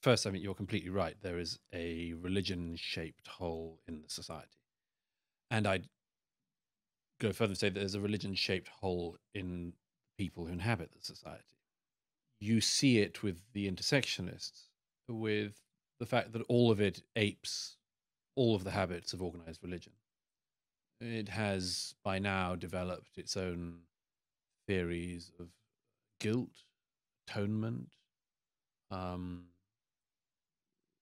First, I mean, you're completely right. There is a religion-shaped hole in the society. And I'd go further and say that there's a religion-shaped hole in people who inhabit the society. You see it with the intersectionists, with the fact that all of it apes all of the habits of organized religion. It has by now developed its own theories of guilt, atonement, um,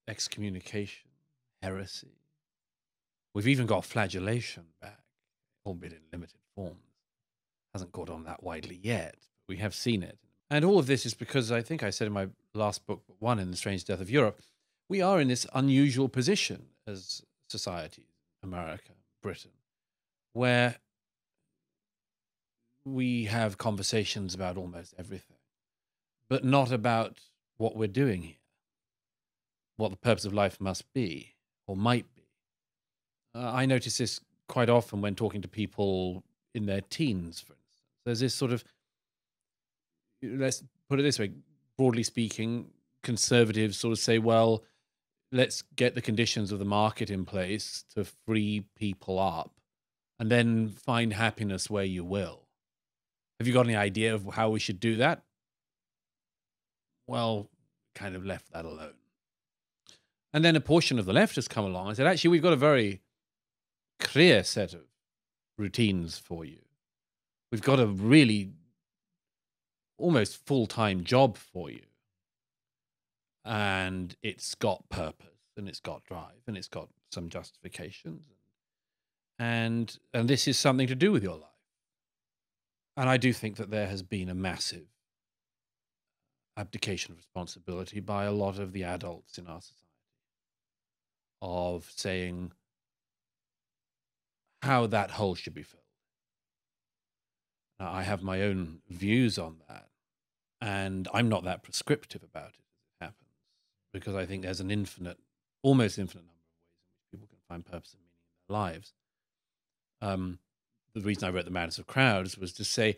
excommunication, heresy. We've even got flagellation back, albeit in limited forms. Hasn't caught on that widely yet, but we have seen it. And all of this is because I think I said in my last book, one in The Strange Death of Europe, we are in this unusual position as societies, America, Britain, where we have conversations about almost everything, but not about what we're doing here, what the purpose of life must be or might be. I notice this quite often when talking to people in their teens, for instance. There's this sort of, let's put it this way, broadly speaking, conservatives sort of say, well, let's get the conditions of the market in place to free people up and then find happiness where you will. Have you got any idea of how we should do that? Well, kind of left that alone. And then a portion of the left has come along and said, actually, we've got a very clear set of routines for you. We've got a really almost full-time job for you. And it's got purpose and it's got drive and it's got some justifications. And this is something to do with your life. And I do think that there has been a massive abdication of responsibility by a lot of the adults in our society of saying how that hole should be filled. Now, I have my own views on that, and I'm not that prescriptive about it as it happens, because I think there's an almost infinite number of ways in which people can find purpose and meaning in their lives. The reason I wrote The Madness of Crowds was to say,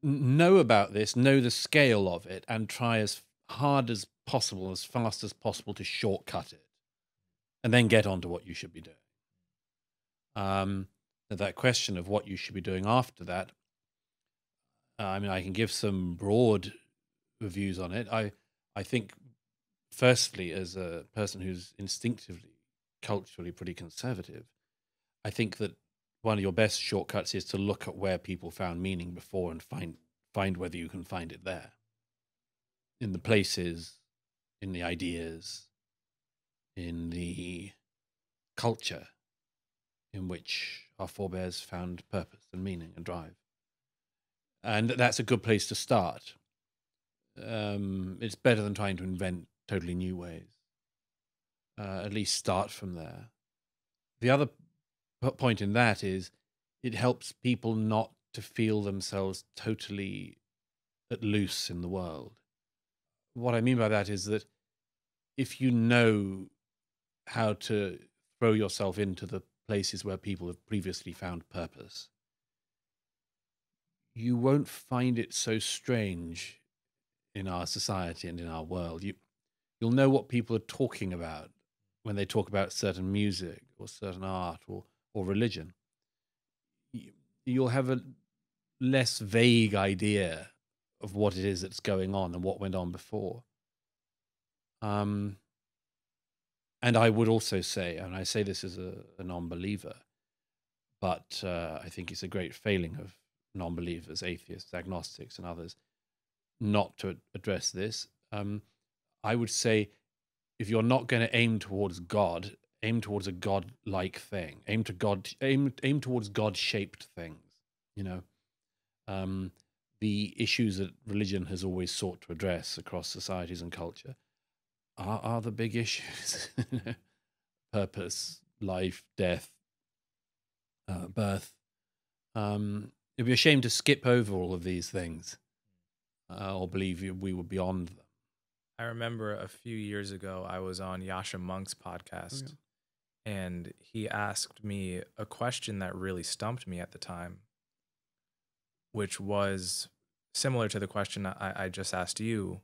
know about this, know the scale of it, and try as hard as possible, as fast as possible to shortcut it, and then get on to what you should be doing. That question of what you should be doing after that, I mean, I can give some broad reviews on it. I think, firstly, as a person who's instinctively, culturally pretty conservative, I think that one of your best shortcuts is to look at where people found meaning before and find whether you can find it there. In the places, in the ideas, in the culture in which our forebears found purpose and meaning and drive. And that's a good place to start. It's better than trying to invent totally new ways. At least start from there. The other point in that is it helps people not to feel themselves totally at loose in the world. What I mean by that is that if you know how to throw yourself into the places where people have previously found purpose, you won't find it so strange in our society and in our world. You'll know what people are talking about when they talk about certain music or certain art or religion. You'll have a less vague idea of what it is that's going on and what went on before. And I would also say, and I say this as a non-believer, but I think it's a great failing of non-believers, atheists, agnostics, and others, not to address this. I would say, if you're not going to aim towards God, aim towards a God-like thing. Aim towards God-shaped things. You know, the issues that religion has always sought to address across societies and culture are the big issues: purpose, life, death, birth. It'd be a shame to skip over all of these things or believe we were beyond them. I remember a few years ago, I was on Yasha Monk's podcast, and he asked me a question that really stumped me at the time, which was similar to the question I just asked you.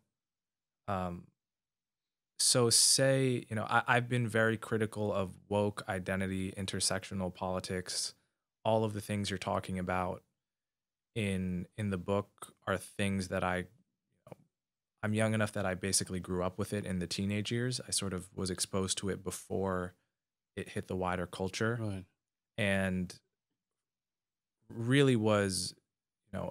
So say, I've been very critical of woke identity, intersectional politics, all of the things you're talking about in the book are things that I'm young enough that I basically grew up with it in the teenage years. I sort of was exposed to it before it hit the wider culture, Right. and really was,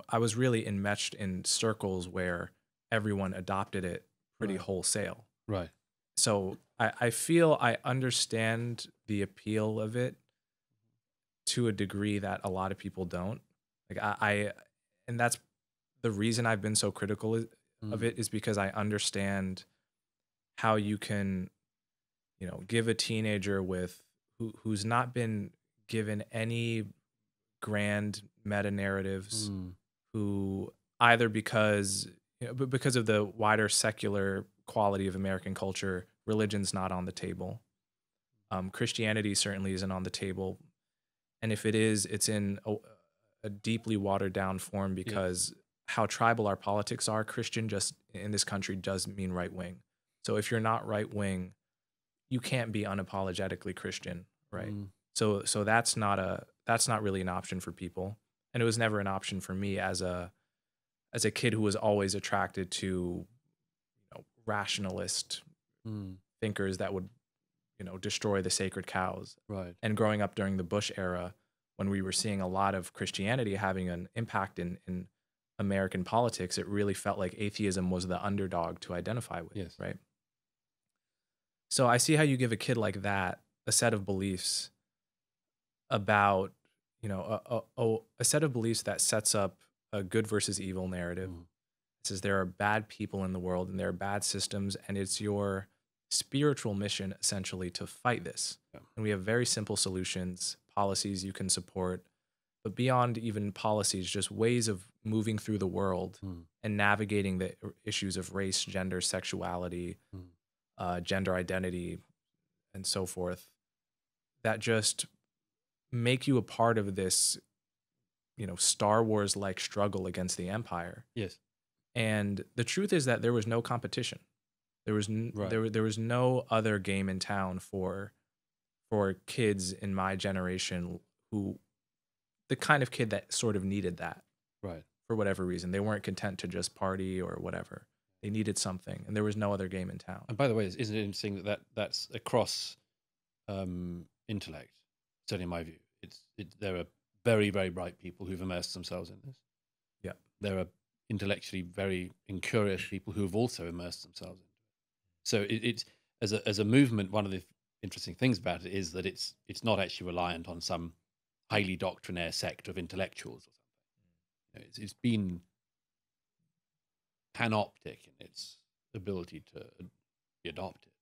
I was really enmeshed in circles where everyone adopted it pretty Right. wholesale. Right. So I feel I understand the appeal of it to a degree that a lot of people don't. Like and that's the reason I've been so critical of Mm. it, is because I understand how you can, give a teenager who's not been given any grand meta narratives, Mm. who either because but because of the wider secular quality of American culture, religion's not on the table. Christianity certainly isn't on the table, and if it is, it's in a deeply watered down form, Yes. because how tribal our politics are. Christian just in this country does mean right wing. So if you're not right wing, you can't be unapologetically Christian, right? Mm. So that's not really an option for people, and it was never an option for me as a kid who was always attracted to, rationalist Mm. thinkers that would, destroy the sacred cows. Right. And growing up during the Bush era, when we were seeing a lot of Christianity having an impact in American politics, it really felt like atheism was the underdog to identify with, Yes. right? So I see how you give a kid like that a set of beliefs about, a set of beliefs that sets up a good versus evil narrative. Mm. It says there are bad people in the world and there are bad systems, and it's your spiritual mission essentially to fight this. Yeah. And we have very simple solutions, policies you can support, but beyond even policies, just ways of moving through the world Mm. and navigating the issues of race, gender, sexuality, gender identity, and so forth, that just make you a part of this, Star Wars like struggle against the Empire. Yes. And the truth is that there was no competition. There was Right. there was no other game in town for kids in my generation, who the kind of kid that sort of needed that Right. for whatever reason. They weren't content to just party or whatever. They needed something, and there was no other game in town. And by the way, isn't it interesting that that's across intellect? Certainly, in my view, there are very, very bright people who've immersed themselves in this. Yeah. There are intellectually very incurious people who have also immersed themselves in it. So it's as a movement. One of the interesting things about it is that it's not actually reliant on some highly doctrinaire sect of intellectuals or something. It's been panoptic in its ability to be adopted.